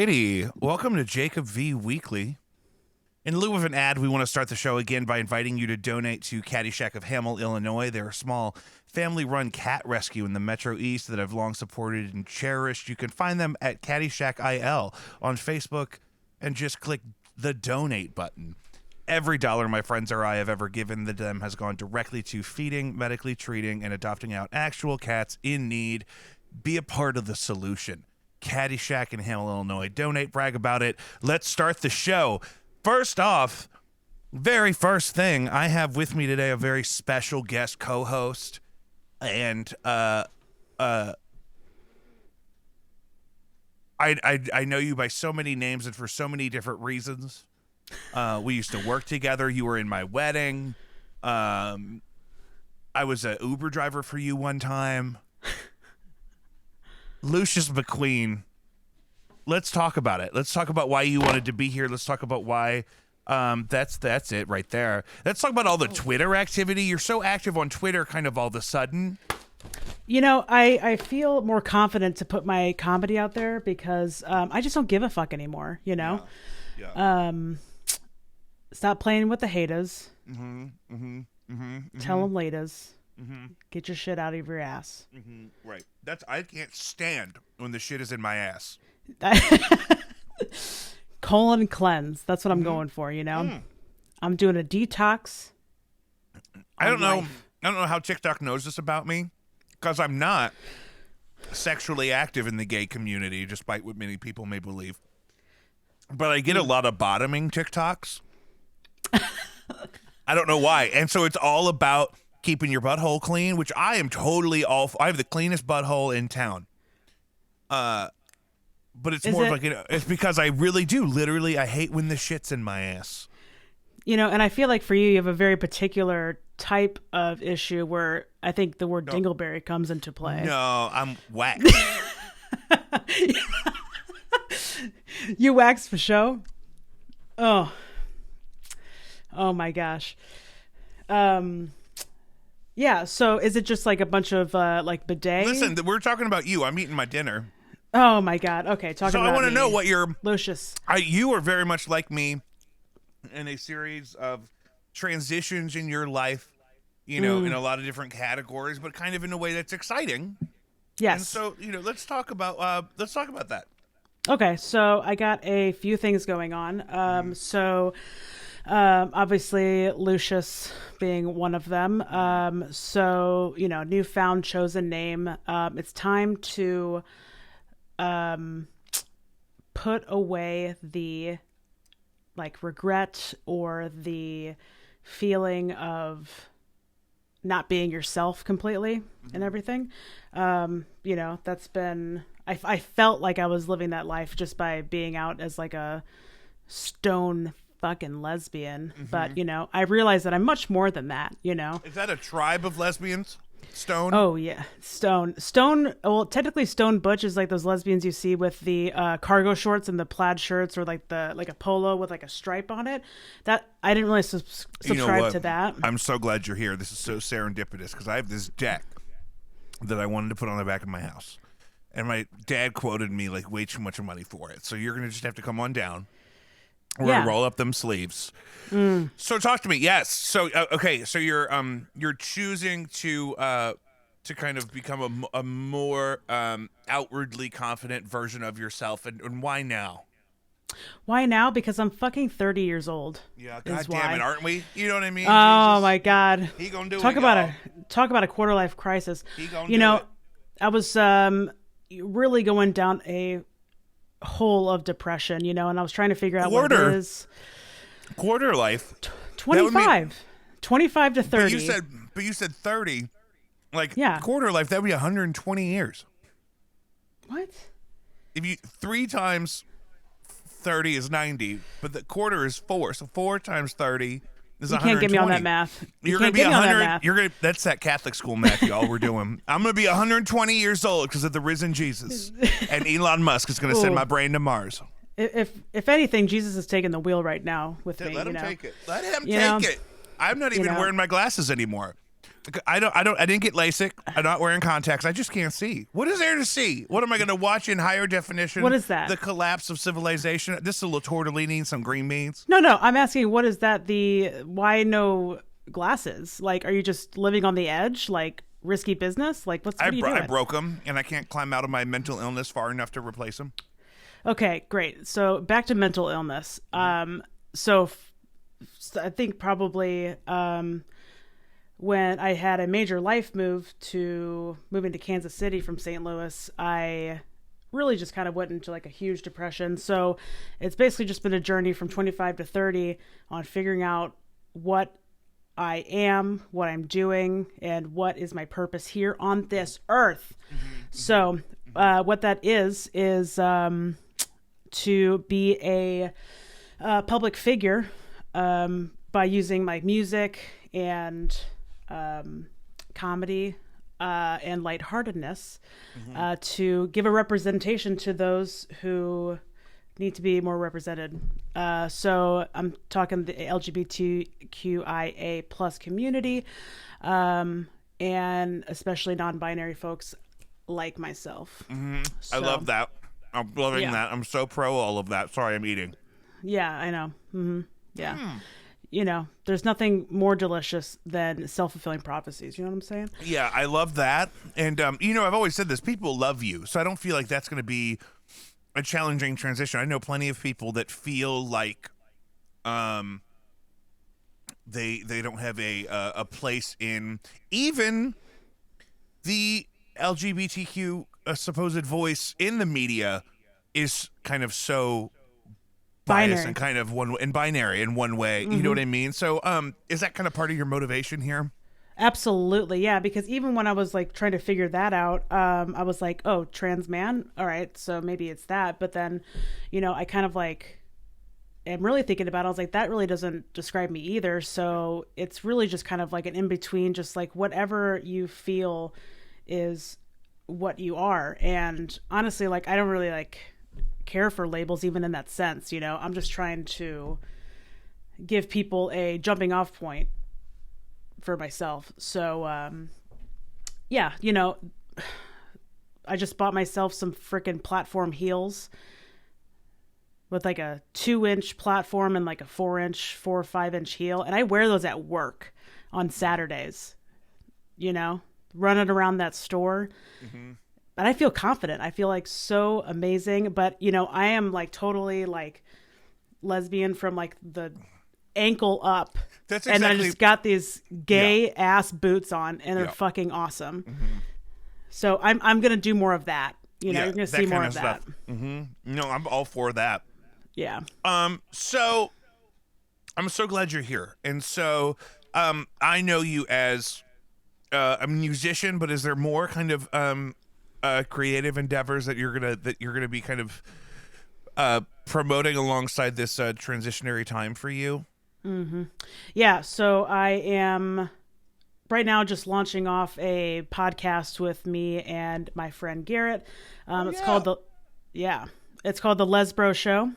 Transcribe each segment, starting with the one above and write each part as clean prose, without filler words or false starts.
Alrighty, welcome to Jacob V Weekly. In lieu of an ad, we want to start the show again by inviting you to donate to Caddyshack of Hamel, Illinois. They're a small family-run cat rescue in the Metro East that I've long supported and cherished. You can find them at Caddyshack IL on Facebook and just click the donate button. Every dollar my friends or I have ever given to them has gone directly to feeding, medically treating, and adopting out actual cats in need. Be a part of the solution. Caddyshack in Hamel, Illinois. Donate, brag about it. Let's start the show. First off, very first thing, I have with me today a very special guest co-host, and I know you by so many names and for so many different reasons. We used to work together. You were in my wedding. I was an Uber driver for you one time. Lucius McQueen. Let's talk about it. Let's talk about why you wanted to be here. Let's talk about why. That's it right there. Let's talk about all the Twitter activity. You're so active on Twitter kind of all of a sudden. You know, I feel more confident to put my comedy out there because I just don't give a fuck anymore, you know? Yeah. Stop playing with the haters. Tell them laters. Get your shit out of your ass. Right. I can't stand when the shit is in my ass. Colon cleanse. That's what I'm going for, you know? I'm doing a detox. I don't know how TikTok knows this about me because I'm not sexually active in the gay community, despite what many people may believe. But I get a lot of bottoming TikToks. I don't know why. And so it's all about keeping your butthole clean, which I am totally all for. I have the cleanest butthole in town. But it's more of like, it's because I really do. Literally, I hate when the shit's in my ass. You know, and I feel like for you have a very particular type of issue where I think the word dingleberry comes into play. No, I'm whack. You wax for show? Oh my gosh. Yeah, so is it just like a bunch of like bidet? Listen, we're talking about you. I'm eating my dinner. Oh my God. Okay, talking about So I want to know what Lucius. You are very much like me in a series of transitions in your life, you know, in a lot of different categories, but kind of in a way that's exciting. Yes. And so, you know, let's talk about that. Okay, so I got a few things going on. Obviously Lucius being one of them. So, you know, newfound chosen name. It's time to put away the like regret or the feeling of not being yourself completely and everything. You know, that's been, I felt like I was living that life just by being out as like a stone fucking lesbian. But, you know, I realized that I'm much more than that, you know. Is that a tribe of lesbians? Stone? Oh, yeah. Stone. Well, technically Stone Butch is like those lesbians you see with the cargo shorts and the plaid shirts or like a polo with like a stripe on it. That I didn't really subscribe to that. I'm so glad you're here. This is so serendipitous because I have this deck that I wanted to put on the back of my house. And my dad quoted me like way too much money for it. So you're going to just have to come on down. We're gonna roll up them sleeves. So talk to me. Yes. So okay. So you're choosing to kind of become a more outwardly confident version of yourself, and why now? Why now? Because I'm fucking 30 years old. Yeah. God damn it, aren't we? You know what I mean? Oh Jesus. My God. He gonna do talk it. Talk about a quarter life crisis. He gonna you do know, it. I was really going down a hole of depression, you know, and I was trying to figure out what it is. Quarter life. 25 to 30. But you said 30. Like quarter life, that would be 120 years. What? If you 3 times 30 is 90, but the quarter is 4, so 4 times 30 is 120. You can't get me on that math. You're going to be 100. That's that Catholic school math, y'all. We're doing. I'm going to be 120 years old because of the risen Jesus, and Elon Musk is going to send my brain to Mars. If anything, Jesus is taking the wheel right now with me. Let him take it. Let him take it. I'm not even wearing my glasses anymore. I didn't get LASIK. I'm not wearing contacts. I just can't see. What is there to see? What am I going to watch in higher definition? What is that? The collapse of civilization. This is a little tortellini and some green beans. No, I'm asking, what is that? Why no glasses? Like, are you just living on the edge? Like, risky business? Like, what are you doing? I broke them, and I can't climb out of my mental illness far enough to replace them. Okay, great. So back to mental illness. So I think probably when I had a major life moving to Kansas City from St. Louis, I really just kind of went into like a huge depression. So it's basically just been a journey from 25 to 30 on figuring out what I am, what I'm doing, and what is my purpose here on this earth. So what that is to be a public figure by using my music and comedy and lightheartedness to give a representation to those who need to be more represented. So I'm talking the LGBTQIA plus community, and especially non-binary folks like myself. I love that. I'm loving that. I'm so pro all of that. Sorry, I'm eating. Yeah, I know. Yeah. You know, there's nothing more delicious than self-fulfilling prophecies. You know what I'm saying? Yeah, I love that. And, I've always said this. People love you. So I don't feel like that's going to be a challenging transition. I know plenty of people that feel like they don't have a place in even the LGBTQ supposed voice in the media is kind of so biased Binary. and kind of binary in one way. You know what I mean? So is that kind of part of your motivation here? Absolutely, yeah, because even when I was like trying to figure that out, I was like, oh, trans man, all right, so maybe it's that. But then, I kind of like am really thinking about it. I was like, that really doesn't describe me either. So it's really just kind of like an in-between, just like whatever you feel is what you are. And honestly, like, I don't really like care for labels even in that sense. I'm just trying to give people a jumping off point for myself. So I just bought myself some freaking platform heels with like a 2-inch platform and like a 4 or 5-inch heel, and I wear those at work on Saturdays, running around that store. But I feel confident. I feel like so amazing. But I am like totally like lesbian from like the ankle up. That's exactly. And I just got these gay ass boots on, and they're fucking awesome. So I'm gonna do more of that. You're gonna see more of that. No, I'm all for that. Yeah. So I'm so glad you're here, and so I know you as a musician, but is there more kind of creative endeavors that you're gonna be kind of promoting alongside this transitionary time for you? Yeah, so I am right now just launching off a podcast with me and my friend Garrett. It's called the Lesbro Show.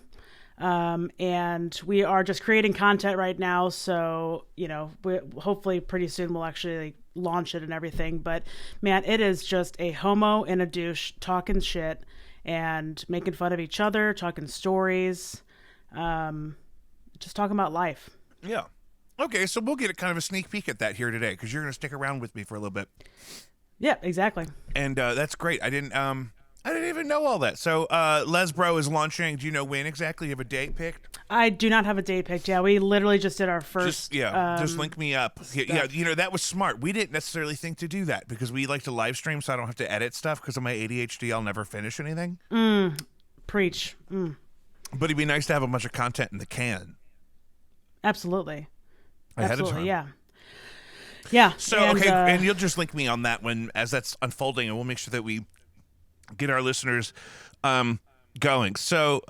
And we are just creating content right now. So, hopefully pretty soon we'll actually launch it and everything. But man, it is just a homo and a douche talking shit and making fun of each other, talking stories, just talking about life. Yeah. Okay, so we'll get a kind of a sneak peek at that here today, because you're going to stick around with me for a little bit. Yeah, exactly. And that's great. I didn't even know all that. So Lesbro is launching. Do you know when exactly? You have a date picked? I do not have a date picked. Yeah, we literally just did our first. Just link me up. Yeah, that was smart. We didn't necessarily think to do that because we like to live stream, so I don't have to edit stuff because of my ADHD. I'll never finish anything. Preach. But it'd be nice to have a bunch of content in the can. Absolutely. Ahead of time. Yeah. Yeah. So and you'll just link me on that one as that's unfolding, and we'll make sure that we get our listeners going. So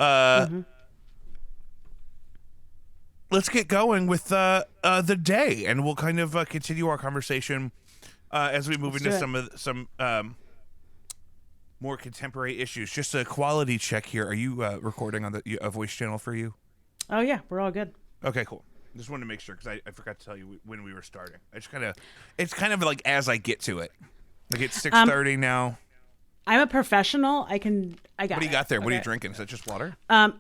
let's get going with the day, and we'll kind of continue our conversation as we move into some more contemporary issues. Just a quality check here. Are you recording on a voice channel for you? Oh yeah, we're all good. Okay, cool. Just wanted to make sure because I forgot to tell you when we were starting. It's kind of like as I get to it. Like it's 6:30 now. I'm a professional. I got What do you got there? Okay. What are you drinking? Is that just water?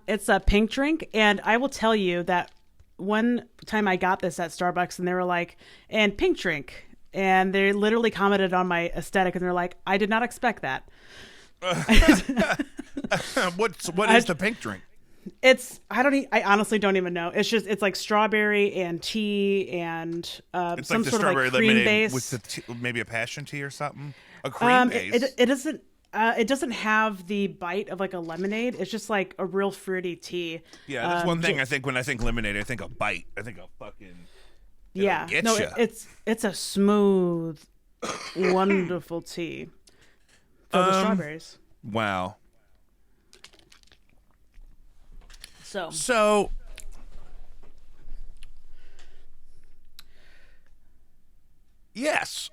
It's a pink drink, and I will tell you that one time I got this at Starbucks, and they were like, "And pink drink," and they literally commented on my aesthetic, and they're like, "I did not expect that." What is the pink drink? I honestly don't even know. It's like strawberry and tea and It's some like the sort of strawberry like cream lemonade base with maybe a passion tea or something. A cream base. It doesn't have the bite of like a lemonade. It's just like a real fruity tea. Yeah, that's one thing I think when I think lemonade, I think a bite. I think a fucking it's a smooth, wonderful tea filled with strawberries. Wow. So yes.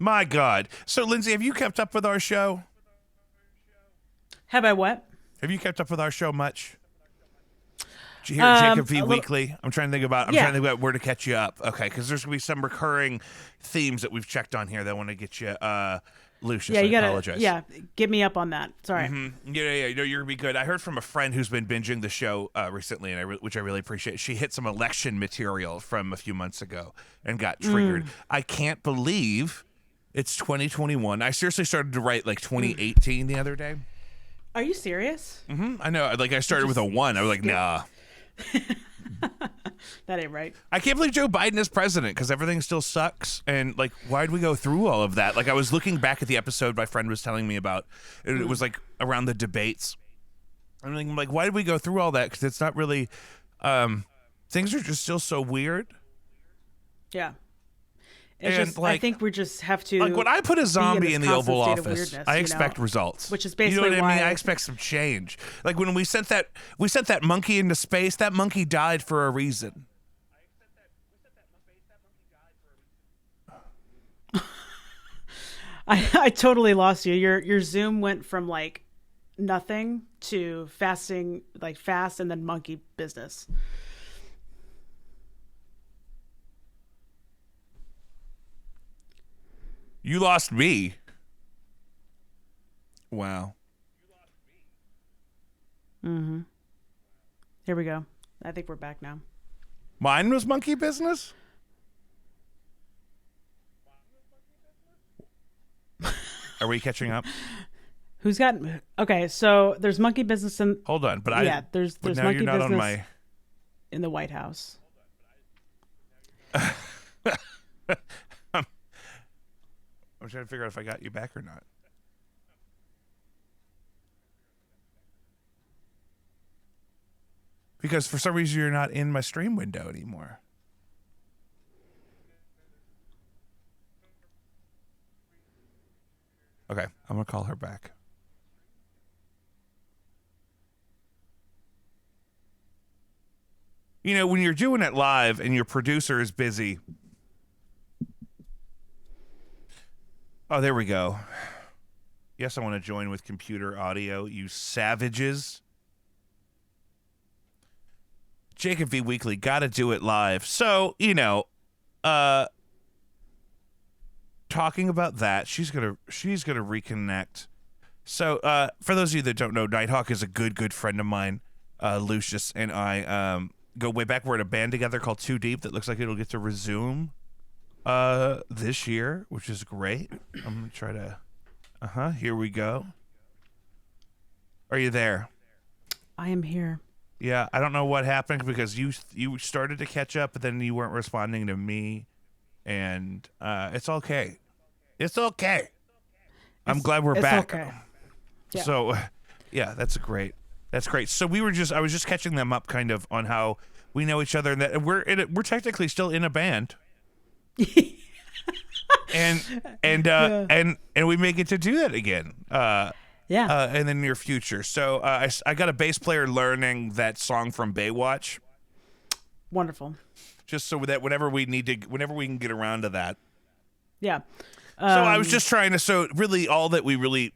My God. So Lindsay, have you kept up with our show? have I what? Have you kept up with our show much? Did you hear Jacob V Weekly? I'm trying to think about where to catch you up. Okay, because there's gonna be some recurring themes that we've checked on here that I want to get you. Lucius, Yeah, you gotta. apologize. Yeah, get me up on that. Sorry. Mm-hmm. Yeah. No, you're gonna be good. I heard from a friend who's been binging the show recently, and which I really appreciate. She hit some election material from a few months ago and got triggered. I can't believe it's 2021. I seriously started to write like 2018 the other day. Are you serious? I know. Like I started with a 1. I was like, nah. That ain't right. I can't believe Joe Biden is president because everything still sucks. And like, why'd we go through all of that? Like, I was looking back at the episode my friend was telling me about, and it was like around the debates. I'm like, why did we go through all that? Because it's not really, things are just still so weird. Yeah. I think we just have to. Like when I put a zombie in the Oval Office, weirdness, I expect results. Which is basically you know what I mean. why I expect some change. Like when we sent that monkey into space. That monkey died for a reason. I totally lost you. Your Zoom went from like nothing to fasting, like fast, and then monkey business. You lost me. Wow. Mm-hmm. Here we go. I think we're back now. Mine was monkey business? Are we catching up? Who's got? Okay, so there's monkey business in. Hold on, but there's now monkey you're not business on my... in the White House. I'm trying to figure out if I got you back or not. Because for some reason you're not in my stream window anymore. Okay, I'm going to call her back. You know, when you're doing it live and your producer is busy. Oh, there we go. Yes, I want to join with computer audio, you savages. Jacob V Weekly, gotta do it live. So, you know, talking about that, she's gonna reconnect. So, for those of you that don't know, Nighthawk is a good friend of mine. Lucius and I go way back. We're in a band together called Too Deep that looks like it'll get to resume this year, which is great. I'm gonna try to here we go. Are you there? I am here. Yeah, I don't know what happened because you started to catch up, but then you weren't responding to me, and it's okay. It's okay. I'm glad we're back. Okay. Yeah. So, yeah, that's great. So I was just catching them up kind of on how we know each other, and that we're technically still in a band. and we may get to do that again. In the near future. So I got a bass player learning that song from Baywatch. Wonderful. Just so that whenever we can get around to that. Yeah. So I was just trying to. So really, all that we really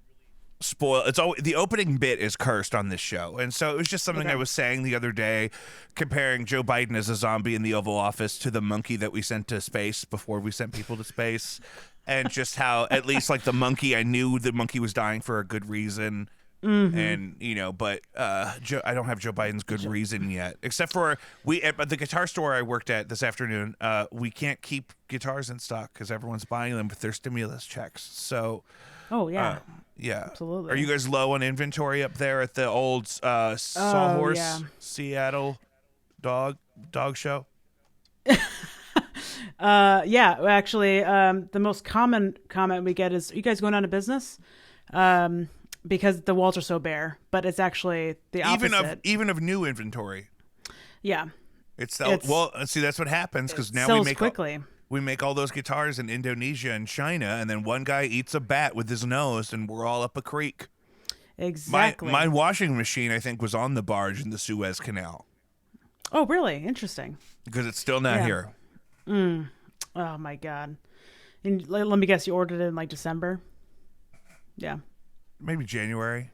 spoil. It's always the opening bit is cursed on this show, and so it was just something I was saying the other day, comparing Joe Biden as a zombie in the Oval Office to the monkey that we sent to space before we sent people to space, and just how at least like the monkey, I knew the monkey was dying for a good reason. And but I don't have Joe Biden's good reason yet, except for at the guitar store I worked at this afternoon. We can't keep guitars in stock because everyone's buying them with their stimulus checks. So, yeah, absolutely. Are you guys low on inventory up there at the old Sawhorse Seattle dog show? Actually, the most common comment we get is, "Are you guys going out of business?" Because the walls are so bare, but it's actually the opposite. Even of new inventory. Yeah. Well, see, that's what happens because now we make all those guitars in Indonesia and China, and then one guy eats a bat with his nose, and we're all up a creek. Exactly. My washing machine, I think, was on the barge in the Suez Canal. Oh, really? Interesting. Because it's still not here. Oh my God. And let me guess, you ordered it in like December? Yeah. Maybe January.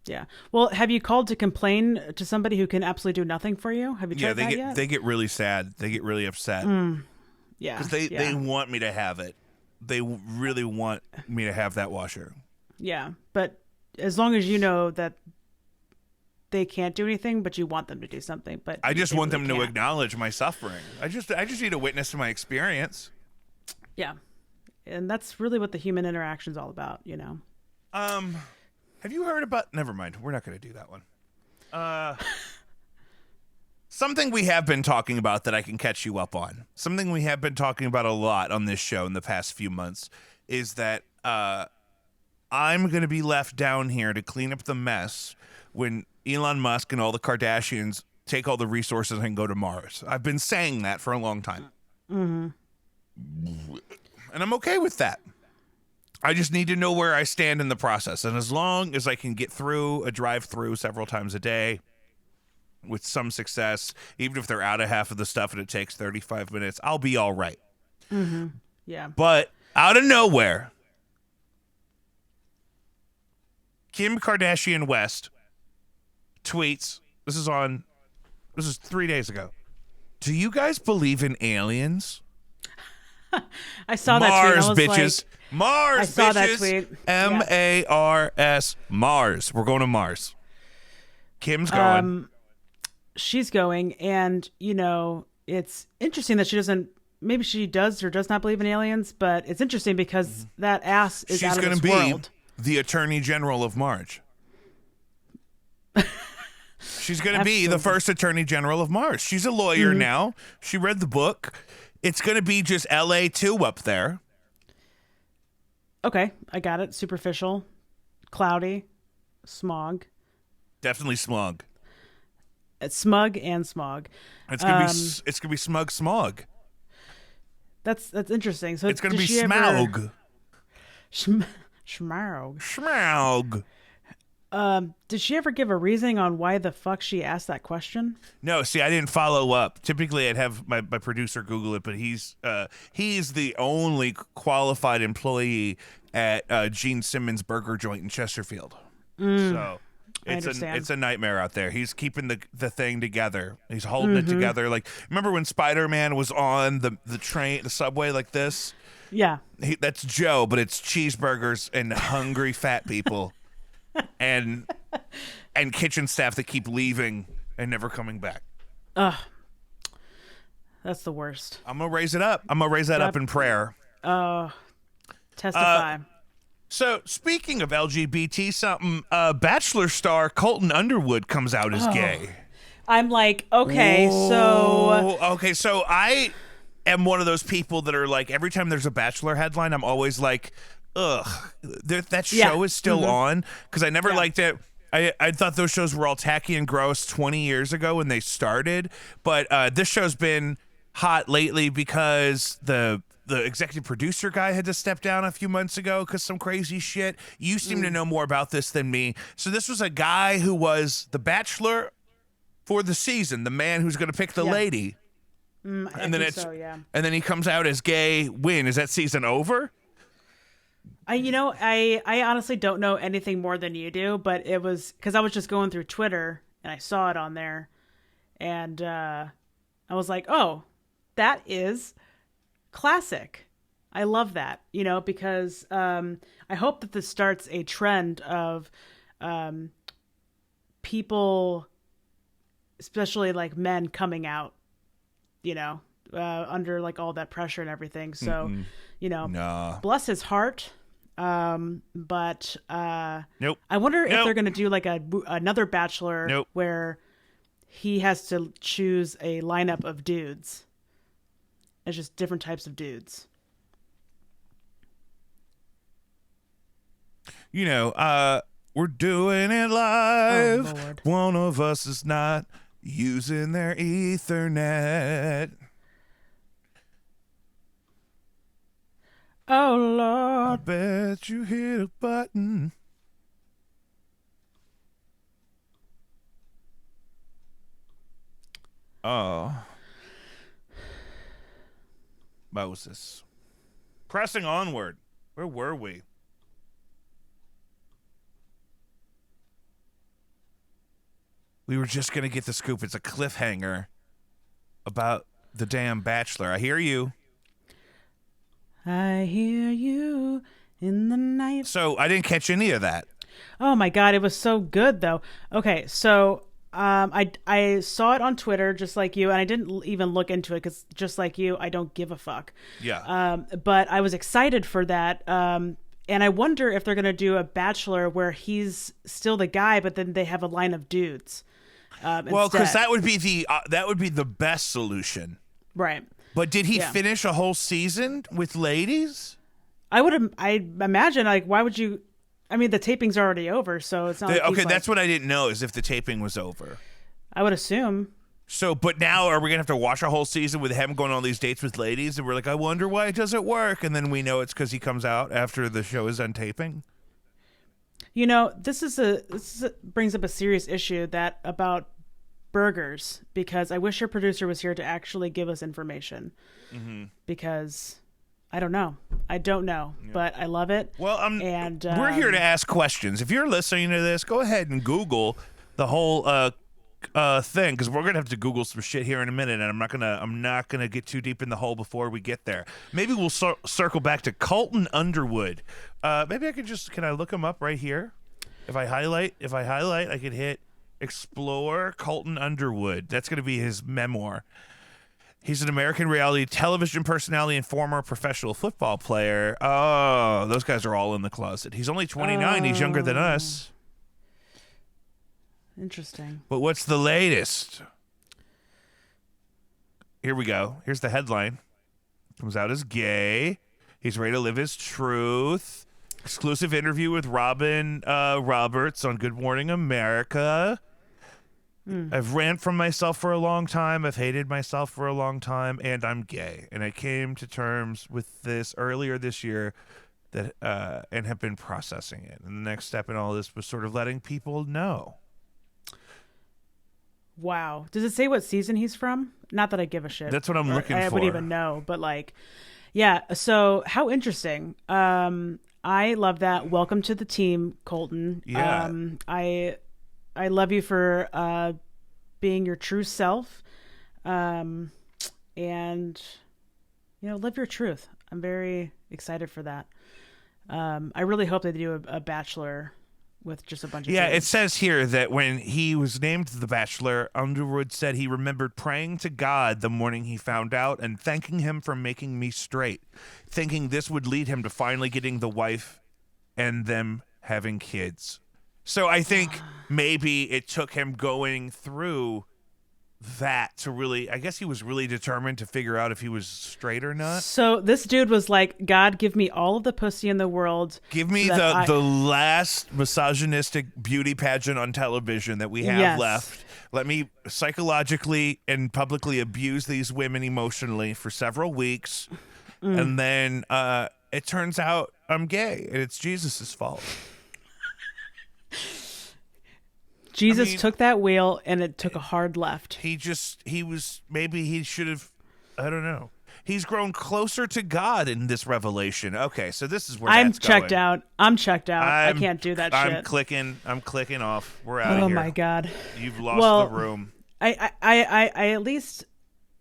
Yeah. Well, have you called to complain to somebody who can absolutely do nothing for you? Have you tried that yet? They get really sad. They get really upset. Yeah. Because they want me to have it. They really want me to have that washer. Yeah. But as long as you know that they can't do anything, but you want them to do something. But I just want them to acknowledge my suffering. I just need a witness to my experience. Yeah. And that's really what the human interaction is all about, Have you heard about... Never mind. We're not going to do that one. Something we have been talking about that I can catch you up on. Something we have been talking about a lot on this show in the past few months is that I'm going to be left down here to clean up the mess when Elon Musk and all the Kardashians take all the resources and go to Mars. I've been saying that for a long time. And I'm okay with that. I just need to know where I stand in the process. And as long as I can get through a drive-through several times a day with some success, even if they're out of half of the stuff and it takes 35 minutes, I'll be all right. Yeah. But out of nowhere, Kim Kardashian West tweets, this is 3 days ago. Do you guys believe in aliens? I saw that tweet. Mars, bitches. Mars, I saw bitches. that tweet. Mars. Mars. We're going to Mars. Kim's going. She's going, and it's interesting that she doesn't. Maybe she does or does not believe in aliens, but it's interesting because that ass is out of this world. She's going to be the Attorney General of Mars. She's going to be the first Attorney General of Mars. She's a lawyer now. She read the book. It's going to be just LA 2 up there. Okay, I got it. Superficial, cloudy, smog. Definitely smog. It's smug and smog. It's gonna be smog. That's interesting. So it's gonna be smaug. Schmaug. Did she ever give a reasoning on why the fuck she asked that question? No, see, I didn't follow up. Typically, I'd have my producer Google it, but he's the only qualified employee at Gene Simmons Burger Joint in Chesterfield. So it's a nightmare out there. He's keeping the thing together. He's holding it together. Like, remember when Spider-Man was on the subway like this? Yeah. That's Joe, but it's cheeseburgers and hungry fat people. and kitchen staff that keep leaving and never coming back. Ugh. That's the worst. I'm going to raise it up. I'm going to raise that up in prayer. Testify. So, speaking of LGBT something, Bachelor star Colton Underwood comes out as gay. I'm like, okay, so I am one of those people that are like, every time there's a Bachelor headline, I'm always like, ugh, that show is still on, because I never liked it. I thought those shows were all tacky and gross 20 years ago when they started, but this show's been hot lately because the executive producer guy had to step down a few months ago because some crazy shit. You seem to know more about this than me. So this was a guy who was the Bachelor for the season, the man who's going to pick the lady. And then he comes out as gay. When is that season over? I honestly don't know anything more than you do, but it was because I was just going through Twitter and I saw it on there, and I was like, oh, that is classic. I love that, because I hope that this starts a trend of people, especially like men, coming out, under like all that pressure and everything. So, Nah. bless his heart. But Nope. I wonder if Nope. they're going to do like another Bachelor Nope. where he has to choose a lineup of dudes. It's just different types of dudes. We're doing it live. Oh, Lord. One of us is not using their Ethernet. Oh, I Lord. bet you hit a button. Oh. Moses. Pressing onward. Where were we? We were just going to get the scoop. It's a cliffhanger about the damn Bachelor. I hear you. I hear you in the night. So I didn't catch any of that. Oh my God, it was so good though. Okay, so I saw it on Twitter just like you, and I didn't even look into it because just like you, I don't give a fuck. Yeah. But I was excited for that. And I wonder if they're gonna do a Bachelor where he's still the guy, but then they have a line of dudes. Well, because instead. that would be the best solution. Right. But did he Yeah. finish a whole season with ladies? I imagine, like, why would you? I mean, the taping's already over, so it's not. Like Okay, he's, that's like, what I didn't know is if the taping was over. I would assume. So, but now are we gonna have to watch a whole season with him going on these dates with ladies, and we're like, I wonder why it doesn't work, and then we know it's because he comes out after the show is done taping. This brings up a serious issue about burgers, because I wish your producer was here to actually give us information. Mm-hmm. Because I don't know, but I love it. Well, and we're here to ask questions. If you're listening to this, go ahead and Google the whole thing, because we're gonna have to Google some shit here in a minute, and I'm not gonna get too deep in the hole before we get there. Maybe we'll circle back to Colton Underwood. Maybe I can I look him up right here? If I highlight, I could hit explore Colton Underwood. That's gonna be his memoir. He's an American reality television personality and former professional football player. Oh, those guys are all in the closet. He's only 29. He's younger than us. Interesting. But what's the latest? Here we go. Here's the headline. Comes out as gay. He's ready to live his truth. Exclusive interview with Robin Roberts on Good Morning America. I've ran from myself for a long time. I've hated myself for a long time, and I'm gay. And I came to terms with this earlier this year that and have been processing it. And the next step in all this was sort of letting people know. Wow. Does it say what season he's from? Not that I give a shit. That's what I'm looking I for. wouldn't even know, but like, yeah. So how interesting. I love that. Welcome to the team, Colton. Yeah. I love you for being your true self, and live your truth. I'm very excited for that. I really hope they do a Bachelor with just a bunch of It dudes. says here that when he was named The Bachelor, Underwood said he remembered praying to God the morning he found out and thanking him for making me straight, thinking this would lead him to finally getting the wife and them having kids. So I think maybe it took him going through that to really, I guess he was really determined to figure out if he was straight or not. So this dude was like, God, give me all of the pussy in the world. Give me so that the last misogynistic beauty pageant on television that we have Yes. left. Let me psychologically and publicly abuse these women emotionally for several weeks. And then it turns out I'm gay and it's Jesus's fault. Jesus took that wheel and it took a hard left. Maybe he should have, I don't know. He's grown closer to God in this revelation. Okay, so this is where I'm that's checked going. out. I'm checked out. I can't do that shit. I'm clicking off. We're out of Oh here. my God. You've lost the room. I at least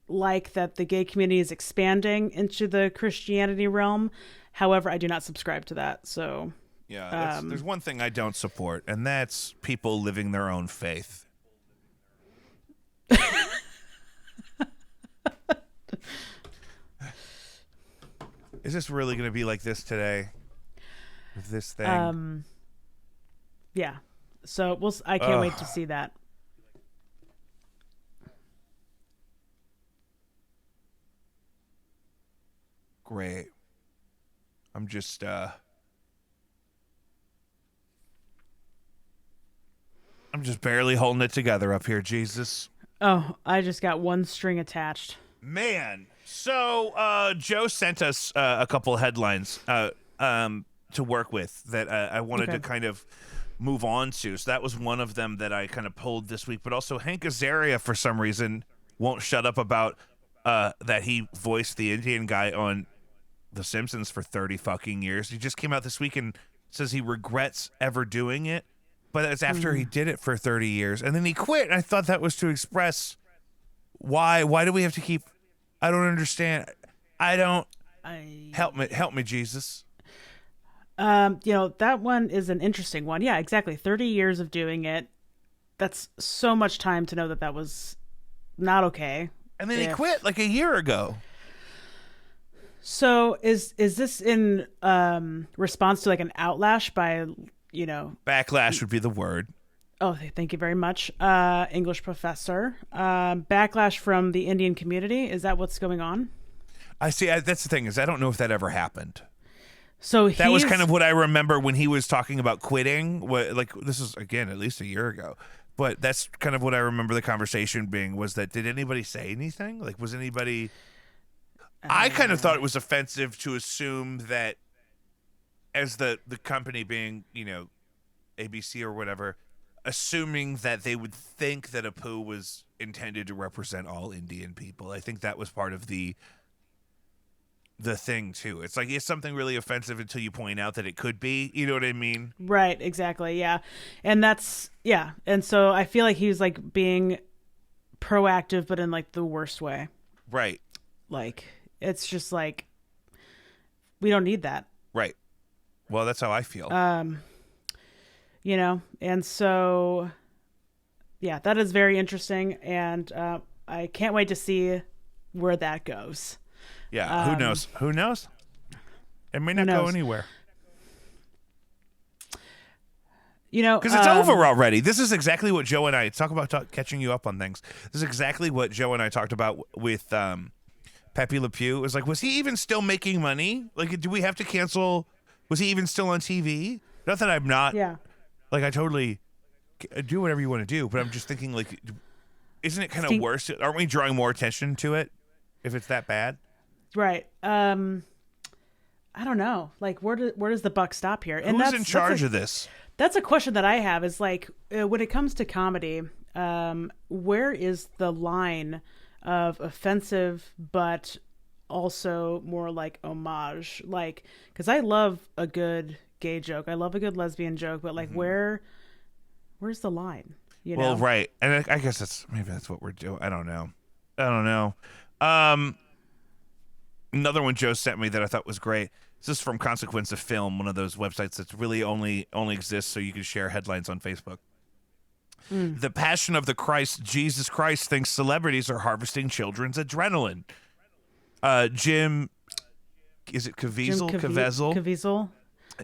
like that the gay community is expanding into the Christianity realm. However, I do not subscribe to that. So yeah, there's one thing I don't support, and that's people living their own faith. Is this really going to be like this today? With this thing? Yeah. So I can't wait to see that. Great. I'm just barely holding it together up here, Jesus. Oh, I just got one string attached. Man. So Joe sent us a couple of headlines to work with that I wanted to kind of move on to. So that was one of them that I kind of pulled this week. But also Hank Azaria, for some reason, won't shut up about that he voiced the Indian guy on The Simpsons for 30 fucking years. He just came out this week and says he regrets ever doing it. But it's after he did it for 30 years. And then he quit. And I thought that was to express why. Why do we have to keep... I don't understand. Help me, Jesus. That one is an interesting one. Yeah, exactly. 30 years of doing it. That's so much time to know that was not okay. And then he quit like a year ago. So is this in response to like an outlash by, Backlash would be the word. Oh, thank you very much, English professor. Backlash from the Indian community. Is that what's going on? I see. That's the thing is I don't know if that ever happened. So that was kind of what I remember when he was talking about quitting. Like this is again at least a year ago, but that's kind of what I remember the conversation being was that did anybody say anything? Like was anybody? I kind of thought it was offensive to assume that as the company being ABC or whatever. Assuming that they would think that Apu was intended to represent all Indian people. I think that was part of the thing, too. It's like, it's something really offensive until you point out that it could be. You know what I mean? Right, exactly, yeah. And that's, yeah. And so I feel like he was, like, being proactive, but in, like, the worst way. Right. Like, it's just, like, we don't need that. Right. Well, that's how I feel. And so, yeah, that is very interesting, and I can't wait to see where that goes. Yeah, who knows? Who knows? It may not go anywhere. Because it's over already. This is exactly what Joe and I talk about catching you up on things. This is exactly what Joe and I talked about with Pepe Le Pew. It was like, was he even still making money? Like, do we have to cancel? Was he even still on TV? Not that I'm not. Yeah. Like, I totally do whatever you want to do, but I'm just thinking, like, isn't it kind of worse? Aren't we drawing more attention to it if it's that bad? Right. I don't know. Like, where does the buck stop here? And who's in charge of this? That's a question that I have is, like, when it comes to comedy, where is the line of offensive but also more like homage? Like, because I love a good gay joke. I love a good lesbian joke, but like where's the line? Well, right. And I guess maybe that's what we're doing. I don't know. Another one Joe sent me that I thought was great. This is from Consequence of Film, one of those websites that's really only exists so you can share headlines on Facebook. The Passion of the Christ, Jesus Christ thinks celebrities are harvesting children's adrenaline. Jim, is it Caviezel? Caviezel?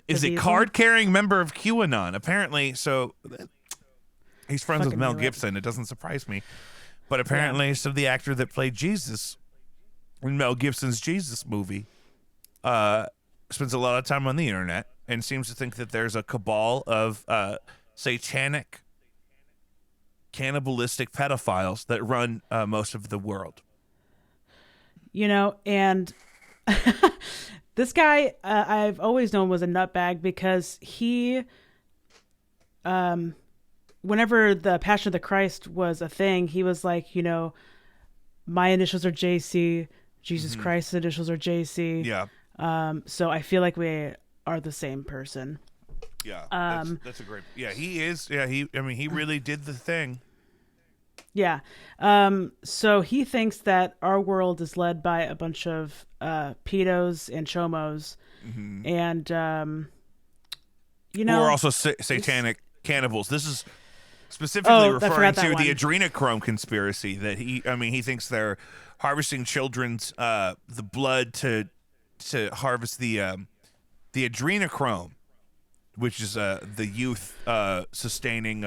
Is a card-carrying member of QAnon. Apparently, so he's friends with Mel Gibson. It doesn't surprise me. But apparently, so the actor that played Jesus in Mel Gibson's Jesus movie spends a lot of time on the internet and seems to think that there's a cabal of satanic, cannibalistic pedophiles that run most of the world. And... This guy, I've always known was a nutbag because he, whenever the Passion of the Christ was a thing, he was like, my initials are JC, Jesus Christ's initials are JC. Yeah. So I feel like we are the same person. Yeah. That's a great. Yeah, he is. Yeah, he really did the thing. Yeah. So he thinks that our world is led by a bunch of pedos and chomos, and who are also satanic cannibals. This is specifically referring to the adrenochrome conspiracy that he thinks they're harvesting children's the blood to harvest the adrenochrome, which is the youth sustaining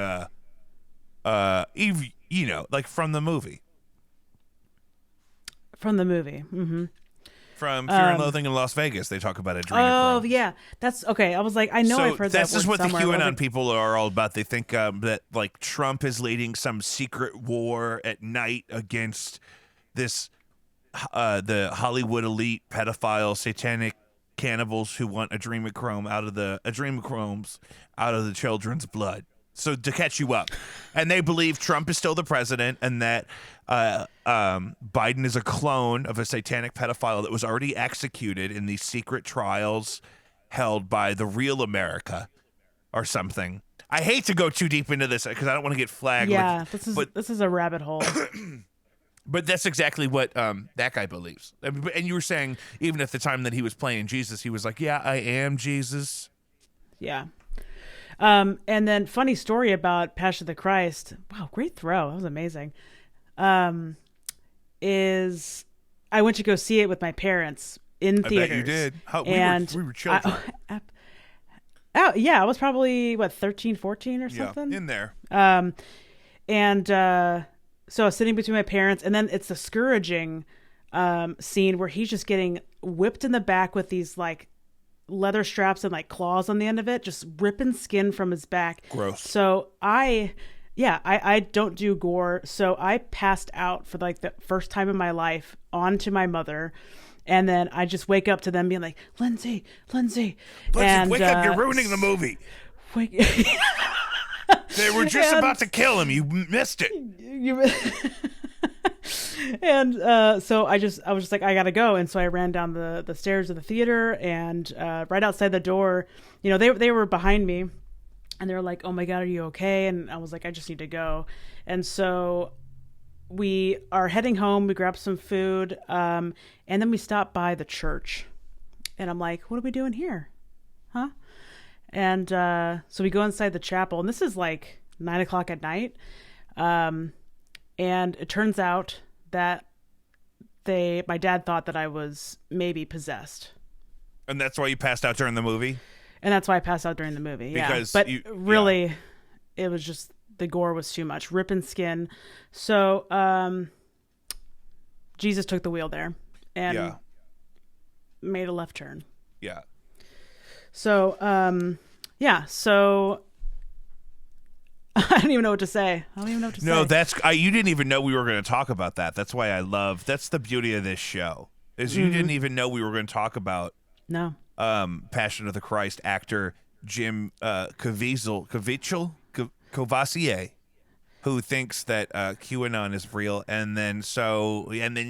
like from the movie. From the movie. Mm-hmm. From Fear and Loathing in Las Vegas, they talk about adrenochrome. Oh, yeah. That's okay. I was like, I know I've heard that. This is what the QAnon people are all about. They think that like Trump is leading some secret war at night against this the Hollywood elite pedophile satanic cannibals who want adrenochrome out of the children's blood. So to catch you up. And they believe Trump is still the president and that Biden is a clone of a satanic pedophile that was already executed in these secret trials held by the real America or something. I hate to go too deep into this because I don't want to get flagged. Yeah, this is a rabbit hole. But that's exactly what that guy believes. And you were saying even at the time that he was playing Jesus, he was like, yeah, I am Jesus. Yeah. And then funny story about Passion of the Christ. Wow, great throw. That was amazing. Is I went to go see it with my parents in theaters. I bet you did. We were children. I was probably 13, 14 or something. Yeah, in there. So I was sitting between my parents, and then it's the scourging scene where he's just getting whipped in the back with these like leather straps and like claws on the end of it, just ripping skin from his back. Gross. So I don't do gore. So I passed out for like the first time in my life onto my mother. And then I just wake up to them being like, Lindsay. And, wake up, you're ruining the movie. They were just about to kill him. You missed it. And so I was just like, I gotta go. And so I ran down the stairs of the theater, and right outside the door, they were behind me, and they were like, oh my God, are you okay? And I was like, I just need to go. And so we are heading home. We grab some food, and then we stop by the church, and I'm like, what are we doing here? Huh? And so we go inside the chapel, and this is like 9:00 at night. And it turns out that my dad thought that I was maybe possessed. And that's why you passed out during the movie? And that's why I passed out during the movie, because But really, it was just, the gore was too much. Ripping skin. So Jesus took the wheel there and made a left turn. Yeah. So, so I don't even know what to say. No, you didn't even know we were going to talk about that. That's why that's the beauty of this show, is you didn't even know we were going to talk about Passion of the Christ actor Jim Caviezel, who thinks that QAnon is real, and then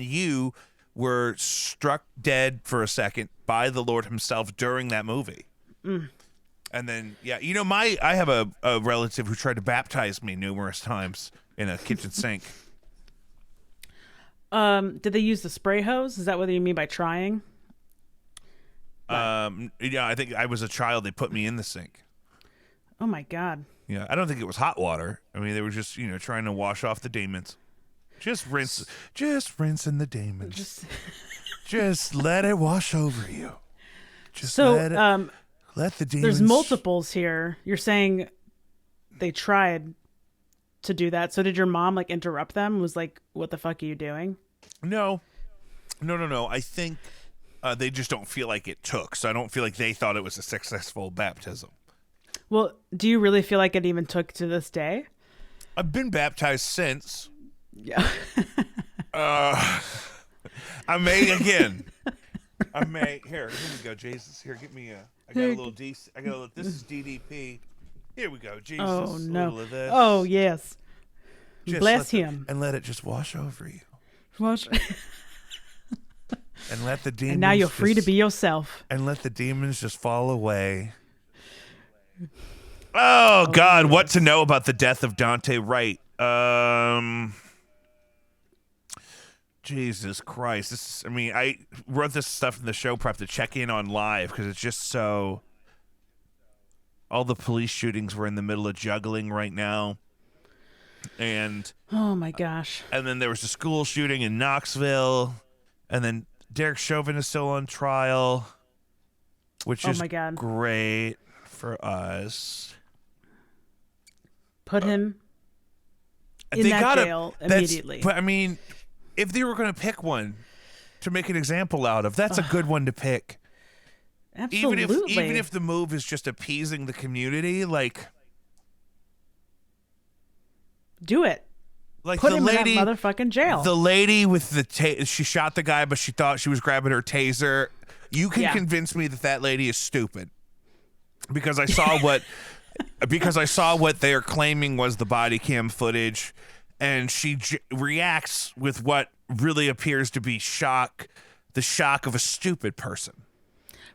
you were struck dead for a second by the Lord himself during that movie. And then, I have a relative who tried to baptize me numerous times in a kitchen sink. Did they use the spray hose? Is that what you mean by trying? I think I was a child. They put me in the sink. Oh my God. Yeah, I don't think it was hot water. I mean, they were just, trying to wash off the demons. Just rinsing the demons. Just let it wash over you. Let the demons. There's multiples here. You're saying they tried to do that. So did your mom interrupt them? And was like, what the fuck are you doing? No. I think they just don't feel like it took. So I don't feel like they thought it was a successful baptism. Well, do you really feel like it even took to this day? I've been baptized since. Yeah. I may again. Here we go, Jesus. Here, get me I got a little this is DDP. Here we go, Jesus. Oh, no. A little of this. Oh, yes. Just bless him. And let it just wash over you. Wash. And let the demons. And now you're free to be yourself. And let the demons just fall away. Oh God, yes. what to know about the death of Dante Wright? Jesus Christ. I wrote this stuff in the show prep to check in on live because it's just so. All the police shootings were in the middle of juggling right now. And oh my gosh. And then there was a school shooting in Knoxville. And then Derek Chauvin is still on trial, which is my God. great for us. Put him in that jail immediately. But I mean, if they were going to pick one to make an example out of, that's a good one to pick. Absolutely. Even if the move is just appeasing the community, like do it. Like put the him lady, in that motherfucking jail. The lady with the she shot the guy, but she thought she was grabbing her taser. You can convince me that lady is stupid because I saw what they're claiming was the body cam footage, and she reacts with what really appears to be the shock of a stupid person.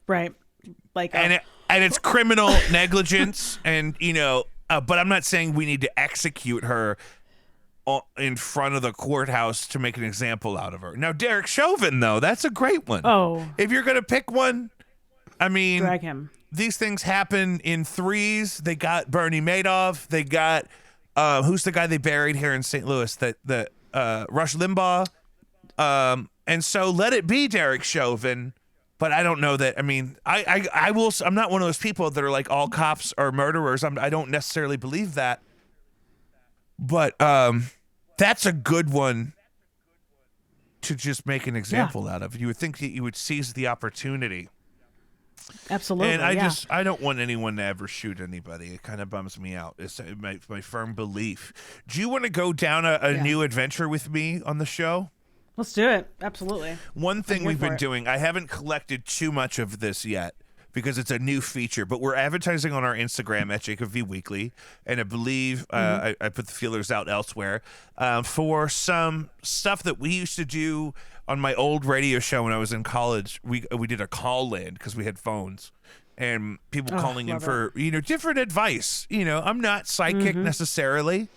Right. Like and it's criminal negligence, and but I'm not saying we need to execute her in front of the courthouse to make an example out of her. Now, Derek Chauvin, though, that's a great one. Oh. If you're going to pick one, I mean, drag him. These things happen in threes. They got Bernie Madoff. They got, who's the guy they buried here in St. Louis? That Rush Limbaugh. And so let it be Derek Chauvin. But I don't know that. I mean, I'm not one of those people that are like all cops are murderers. I don't necessarily believe that. But that's a good one to just make an example out of. You would think that you would seize the opportunity. Absolutely. And I don't want anyone to ever shoot anybody. It kind of bums me out. It's my firm belief. Do you want to go down a new adventure with me on the show? Let's do it. Absolutely. One thing we've been doing, I haven't collected too much of this yet because it's a new feature, but we're advertising on our Instagram at Jacob V Weekly, and I believe I put the feelers out elsewhere for some stuff that we used to do on my old radio show when I was in college. We did a call-in because we had phones, and people calling in for different advice. I'm not psychic necessarily,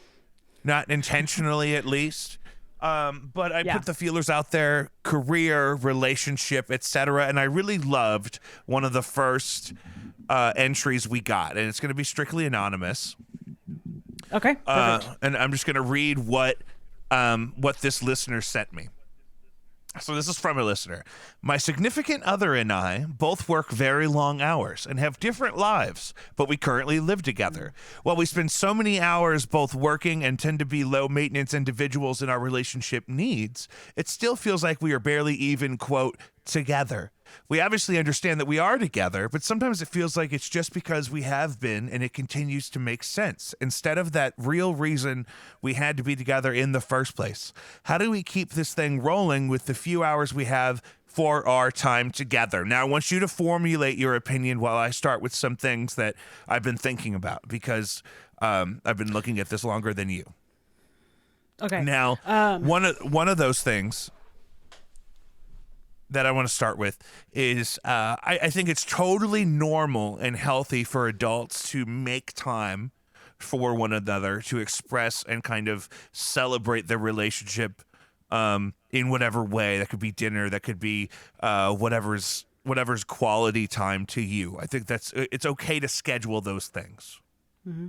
not intentionally at least. But I put the feelers out there, career, relationship, etc. And I really loved one of the first entries we got, and it's going to be strictly anonymous. Okay. And I'm just going to read what this listener sent me. So this is from a listener. My significant other and I both work very long hours and have different lives, but we currently live together. While we spend so many hours both working and tend to be low maintenance individuals in our relationship needs, it still feels like we are barely even, quote, together. We obviously understand that we are together, but sometimes it feels like it's just because we have been and it continues to make sense instead of that real reason we had to be together in the first place. How do we keep this thing rolling with the few hours we have for our time together? Now, I want you to formulate your opinion while I start with some things that I've been thinking about because I've been looking at this longer than you. Okay. Now, one of those things that I want to start with is I think it's totally normal and healthy for adults to make time for one another, to express and kind of celebrate their relationship in whatever way. That could be dinner, that could be whatever's quality time to you. I think it's okay to schedule those things. Mm-hmm.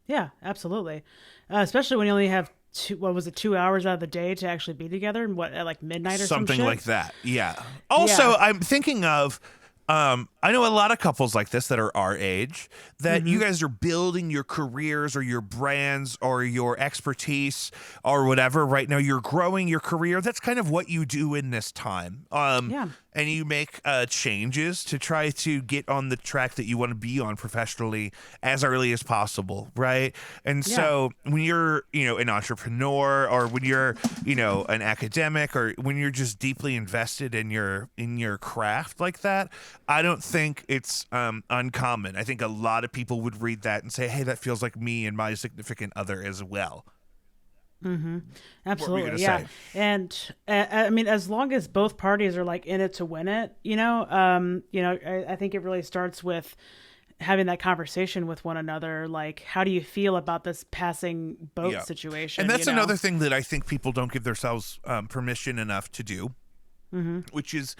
Yeah, absolutely. Especially when you only have 2 hours out of the day to actually be together, and at like midnight or something some shit? like that. Yeah. Also, I'm thinking of I know a lot of couples like this that are our age that you guys are building your careers or your brands or your expertise or whatever right now. You're growing your career. That's kind of what you do in this time. And you make changes to try to get on the track that you want to be on professionally as early as possible, right? And so when you're, an entrepreneur or when you're, an academic or when you're just deeply invested in your craft like that, I don't think it's uncommon. I think a lot of people would read that and say, hey, that feels like me and my significant other as well. Absolutely, yeah. Say? And I mean, as long as both parties are like in it to win it, I think it really starts with having that conversation with one another. Like, how do you feel about this passing boat situation? And that's another thing that I think people don't give themselves permission enough to do, which is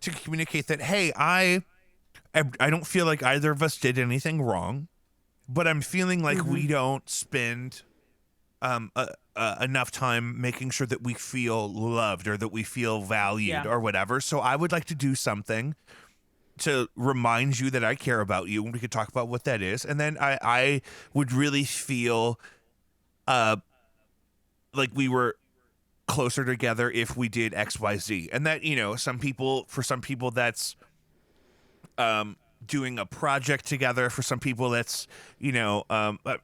to communicate that, hey, I don't feel like either of us did anything wrong, but I'm feeling like we don't spend enough time making sure that we feel loved or that we feel valued or whatever. So I would like to do something to remind you that I care about you, and we could talk about what that is. And then I would really feel like we were closer together if we did XYZ. And that, for some people that's doing a project together. For some people that's,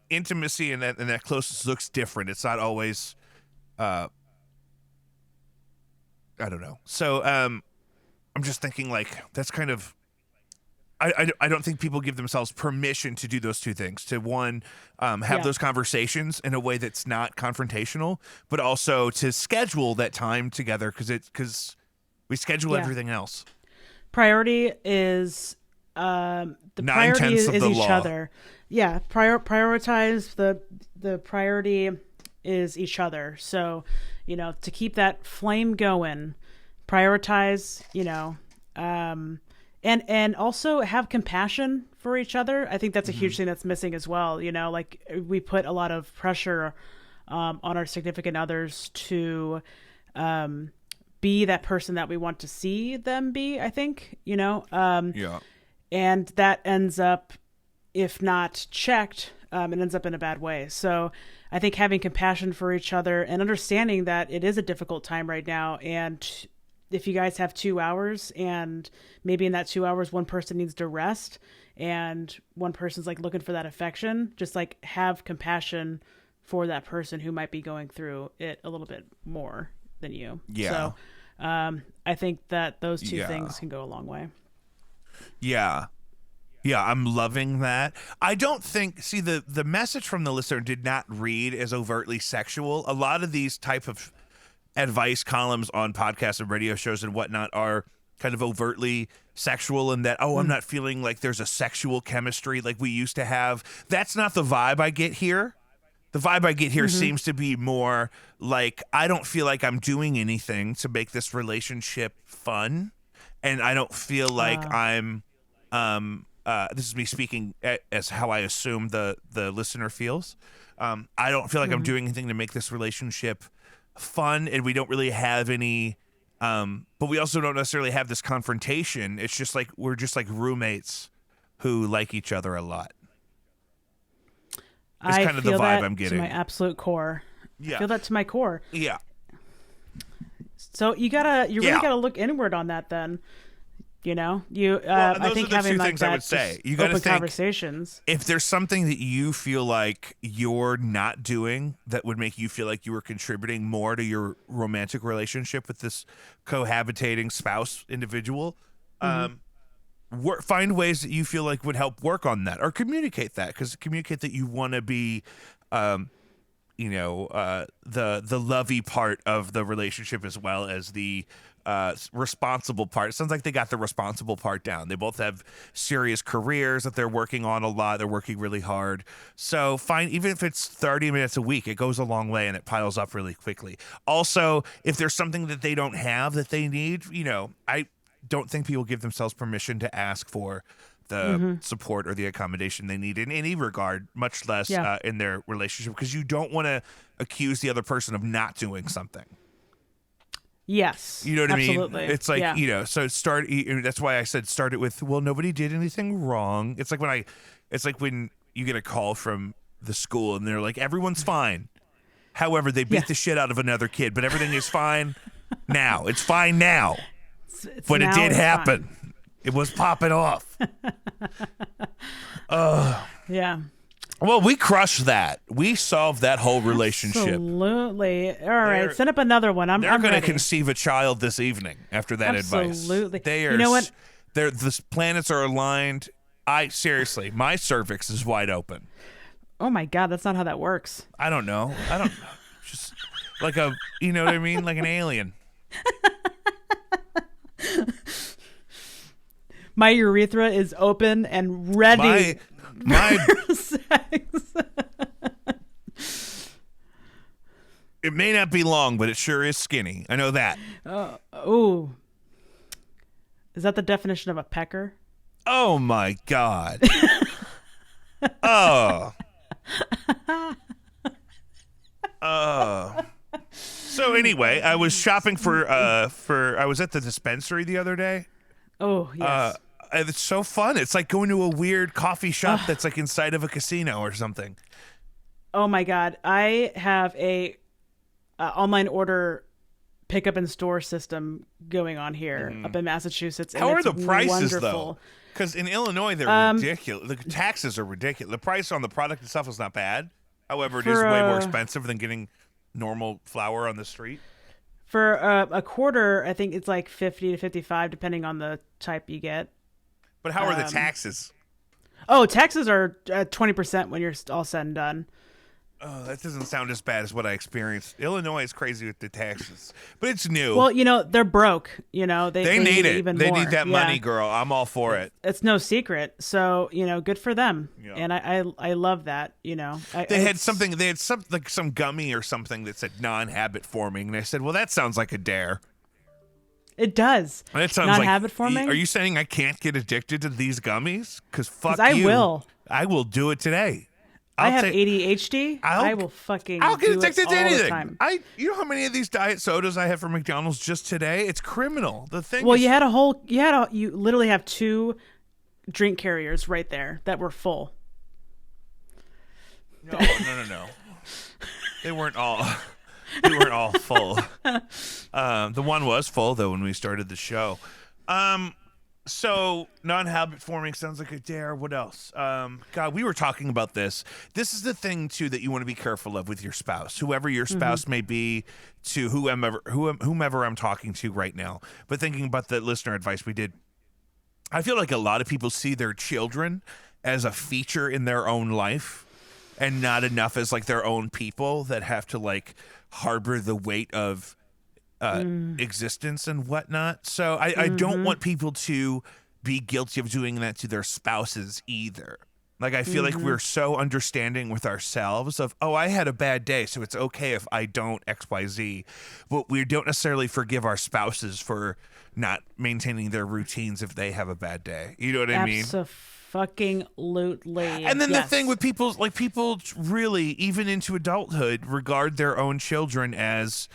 intimacy and that closeness looks different. It's not always, I don't know. So I'm just thinking like that's kind of, I don't think people give themselves permission to do those two things. To one, have those conversations in a way that's not confrontational, but also to schedule that time together because we schedule everything else. Priority is the priority is each other. Yeah, prioritize the priority is each other. So, to keep that flame going, prioritize, and also have compassion for each other. I think that's a huge thing that's missing as well. Like we put a lot of pressure on our significant others to be that person that we want to see them be, I think, and that ends up, if not checked, it ends up in a bad way. So I think having compassion for each other and understanding that it is a difficult time right now. And if you guys have 2 hours and maybe in that 2 hours, one person needs to rest and one person's like looking for that affection, just like have compassion for that person who might be going through it a little bit more than you. Yeah. So I think that those two things can go a long way. Yeah. Yeah, I'm loving that. I don't think, the message from the listener did not read as overtly sexual. A lot of these type of advice columns on podcasts and radio shows and whatnot are kind of overtly sexual in that, I'm not feeling like there's a sexual chemistry like we used to have. That's not the vibe I get here. The vibe I get here seems to be more like, I don't feel like I'm doing anything to make this relationship fun. And I don't feel like I'm, this is me speaking as how I assume the listener feels. I don't feel like I'm doing anything to make this relationship fun, and we don't really have any, but we also don't necessarily have this confrontation. It's just like, we're just like roommates who like each other a lot. It's kind of the vibe I'm getting. To my absolute core. Yeah. I feel that to my core. Yeah. So you really gotta look inward on that then. I think having like that, I would say, you gotta think, conversations. If there's something that you feel like you're not doing that would make you feel like you were contributing more to your romantic relationship with this cohabitating spouse individual, find ways that you feel like would help work on that, or communicate that, because communicate that you want to be, the lovey part of the relationship as well as the responsible part. It sounds like they got the responsible part down. They both have serious careers that they're working on a lot. They're working really hard. So even if it's 30 minutes a week, it goes a long way and it piles up really quickly. Also, if there's something that they don't have that they need, I don't think people give themselves permission to ask for the support or the accommodation they need in any regard, much less in their relationship, because you don't want to accuse the other person of not doing something. Yes. You know what absolutely. I mean? It's like, so that's why I said start it with, well, nobody did anything wrong. It's like when you get a call from the school and they're like, everyone's fine. However, they beat the shit out of another kid, but everything is fine now. It's fine now. But it did happen. Fine. It was popping off. Yeah. Well, we crushed that. We solved that whole relationship. Absolutely. All right, set up another one. I'm going to ready. conceive a child this evening after that advice. Absolutely. You know what? The planets are aligned. Seriously, my cervix is wide open. Oh my God, that's not how that works. I don't know. Just like a, you know what I mean? Like an alien. My urethra is open and ready My for sex. It may not be long, but it sure is skinny. I know that. Ooh. Is that the definition of a pecker? Oh my God. Oh. So anyway, I was shopping for I was at the dispensary the other day. Oh, yes. It's so fun. It's like going to a weird coffee shop that's like inside of a casino or something. Oh my God. I have a online order pickup and store system going on here up in Massachusetts. How are the prices wonderful. though? Because in Illinois they're ridiculous. The taxes are ridiculous. The price on the product itself is not bad. However, it is way more expensive than getting normal flour on the street. For a quarter, I think it's like 50 to 55, depending on the type you get. But how are the taxes? Oh, taxes are 20% when you're all said and done. Oh, that doesn't sound as bad as what I experienced. Illinois is crazy with the taxes, but it's new. Well, they're broke. They need it. Even they more. need that money, girl. I'm all for it. It's no secret. So good for them. Yeah. And I love that. They had some gummy or something that said non-habit forming, and I said, well, that sounds like a dare. It does. That sounds non-habit forming. Are you saying I can't get addicted to these gummies? Because fuck I you. will. I will do it today. I have ADHD. I will fucking. I'll get addicted to anything. The time. You know how many of these diet sodas I have from McDonald's just today? It's criminal. The thing. Well, you literally have 2 drink carriers right there that were full. No. They weren't all. They weren't all full. The one was full though when we started the show. So non-habit forming sounds like a dare. What else? God, we were talking about this. This is the thing too that you want to be careful of with your spouse, whoever your spouse may be, to whomever I'm talking to right now. But thinking about the listener advice we did, I feel like a lot of people see their children as a feature in their own life, and not enough as like their own people that have to like harbor the weight of existence and whatnot. So I don't want people to be guilty of doing that to their spouses either. Like, I feel like we're so understanding with ourselves of, oh, I had a bad day, so it's okay if I don't XYZ. But we don't necessarily forgive our spouses for not maintaining their routines if they have a bad day. You know what I mean? Absolutely. And then the thing with people really, even into adulthood, regard their own children as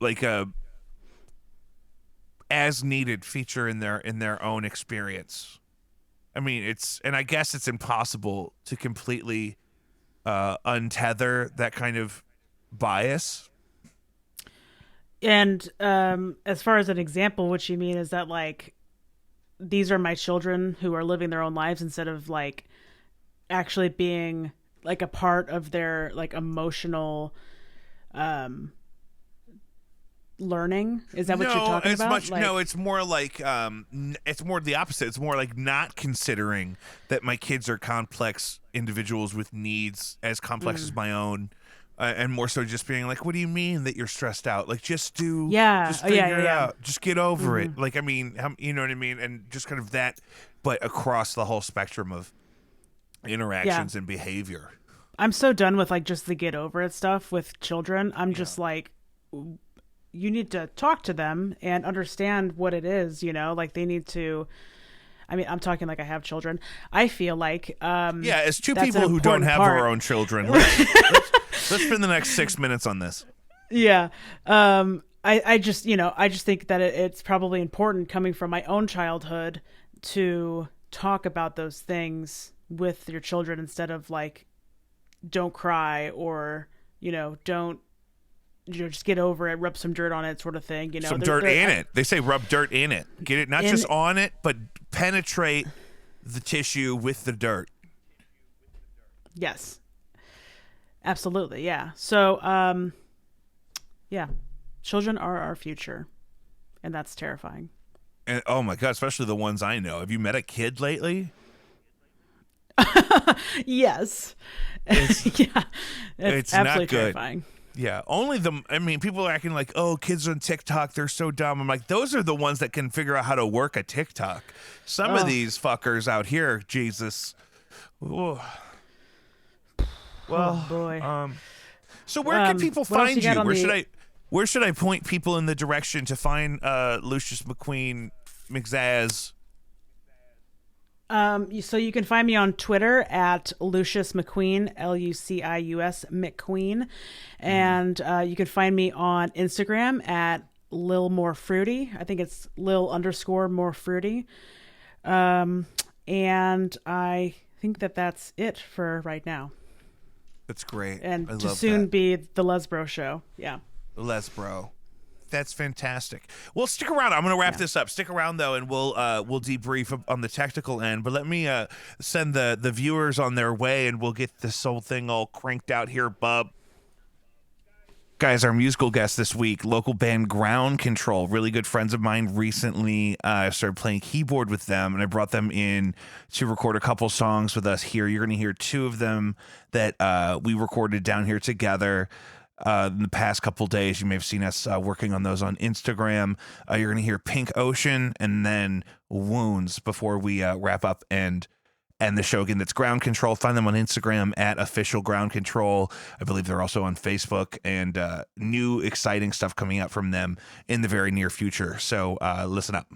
like a as needed feature in their own experience. I mean, I guess it's impossible to completely untether that kind of bias. And as far as an example, what you mean is that like these are my children who are living their own lives instead of like actually being like a part of their like emotional learning. Is that what you're talking about? No, it's more like it's more the opposite. It's more like not considering that my kids are complex individuals with needs as complex as my own, and more so just being like, what do you mean that you're stressed out? Like, just figure it out. Just get over it. Like, I mean, you know what I mean? And just kind of that, but across the whole spectrum of interactions and behavior. I'm so done with like just the get over it stuff with children. I'm just like, you need to talk to them and understand what it is, like they need to, I mean, I'm talking like I have children. I feel like, as two people who don't have our own children, let's spend the next 6 minutes on this. Yeah. I just think that it's probably important coming from my own childhood to talk about those things with your children instead of like, don't cry or, don't, just get over it, rub some dirt on it sort of thing. Some dirt in it. They say rub dirt in it. Get it, not just on it, but penetrate the tissue with the dirt. Yes. Absolutely, yeah. So, children are our future, and that's terrifying. And oh my God, especially the ones I know. Have you met a kid lately? Yes. It's Yeah, it's not absolutely good. terrifying. Yeah, people are acting like, oh, kids on TikTok, they're so dumb. I'm like, those are the ones that can figure out how to work a TikTok. Some of these fuckers out here, Jesus. Ooh. Well, Oh boy. So where can people what else find you got you? on Where should I point people in the direction to find Lucius McQueen McZazz? So you can find me on Twitter at Lucius McQueen, Lucius McQueen, and you can find me on Instagram at Lil More Fruity. I think it's Lil_More Fruity. And I think that's it for right now. That's great. And I to love soon that. be the Lesbro Show. Yeah. Lesbro. That's fantastic. Well, stick around. I'm going to wrap this up. Stick around though, and we'll debrief on the technical end. But let me send the viewers on their way, and we'll get this whole thing all cranked out here, bub. Guys, our musical guest this week, local band Ground Control. Really good friends of mine. Recently, I started playing keyboard with them, and I brought them in to record a couple songs with us here. You're going to hear two of them that we recorded down here together in the past couple days. You may have seen us working on those on Instagram. You're going to hear Pink Ocean and then Wounds before we wrap up and the show. Again, that's Ground Control. Find them on Instagram at official Ground Control. I believe they're also on Facebook, and new exciting stuff coming out from them in the very near future. So listen up.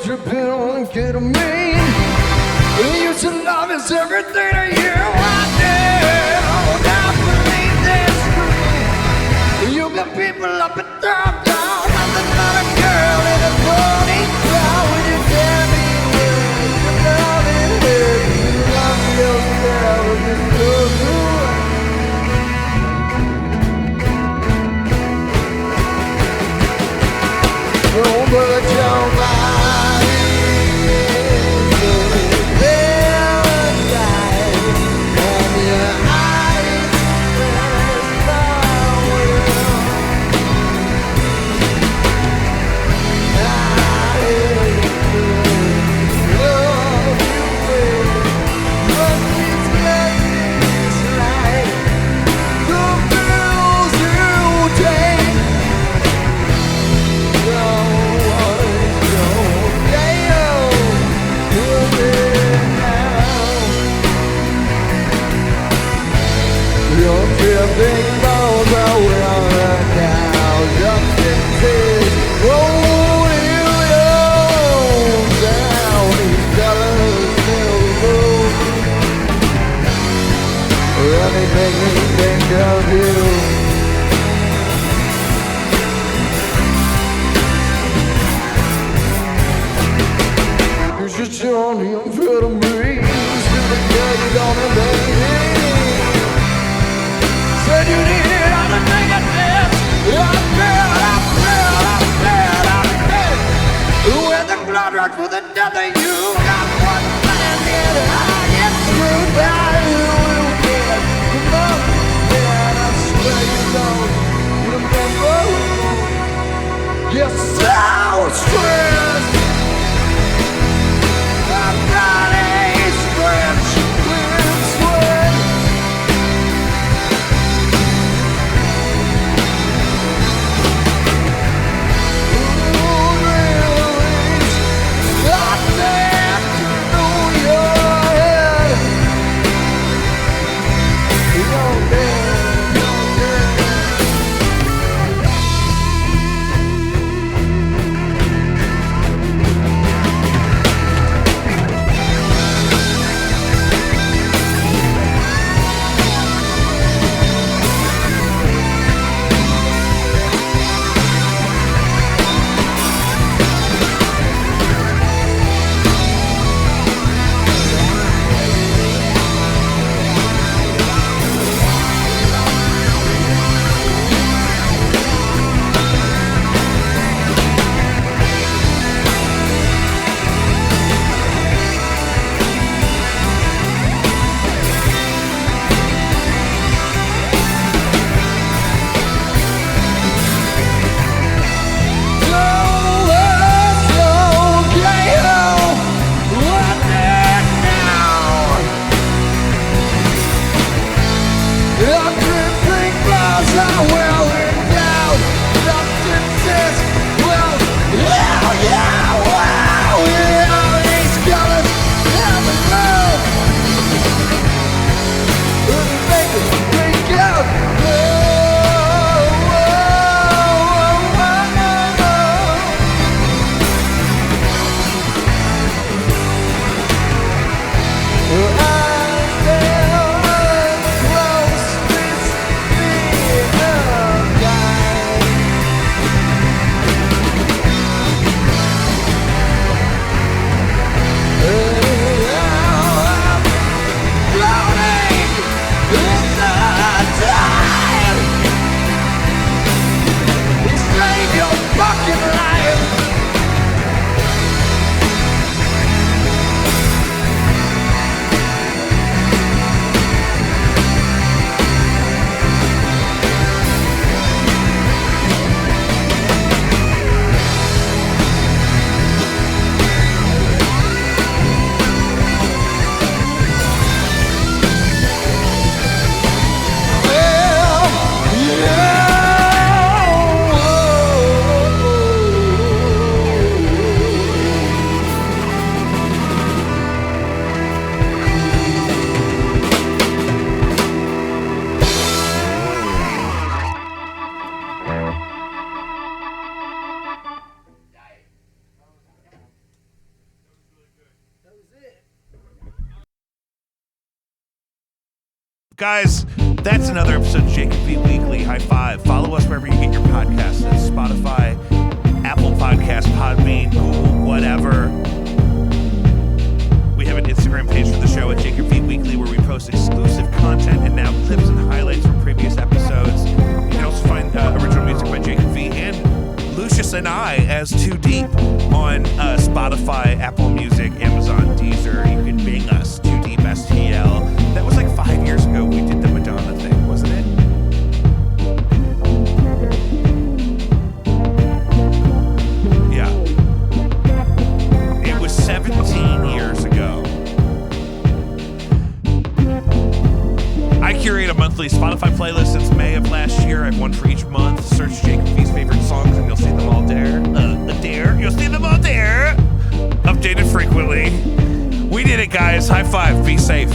tripping on ketamine. You used to love is everything to you. I don't believe this dream. You got people up and down, nothing but a girl in a ponytail with your daddy. You love it, you love yourself, it's so good. Oh, but your body is paradise, and your eyes is power. Big balls are well now, justices roll you down. These colors still move. Anything we think of you. You should show me I'm for the breeze. To the girl you gonna baby. Said you needed everything at this. I feel. When the blood runs for the death of you, got one man in I get screwed by you. Come on, man, I swear you don't remember. You're so stressed. My body's drenched with sweat. Guys, that's another episode of Jacob V Weekly. High five. Follow us wherever you get your podcasts. That's Spotify, Apple Podcasts, Podbean, Google, whatever. We have an Instagram page for the show at Jacob V Weekly where we post exclusive content and now clips and highlights from previous episodes. You can also find original music by Jacob V and Lucius and I as Too Deep on Spotify, Apple Music, Amazon, Deezer. You can bing us, Too Deep STL. That was like 5 years ago we did the Madonna thing, wasn't it? Yeah. It was 17 years ago. I curate a monthly Spotify playlist since May of last year. I have one for each month. Search Jacob V's favorite songs and you'll see them all there. You'll see them all there. Updated frequently. We did it, guys. High five. Be safe.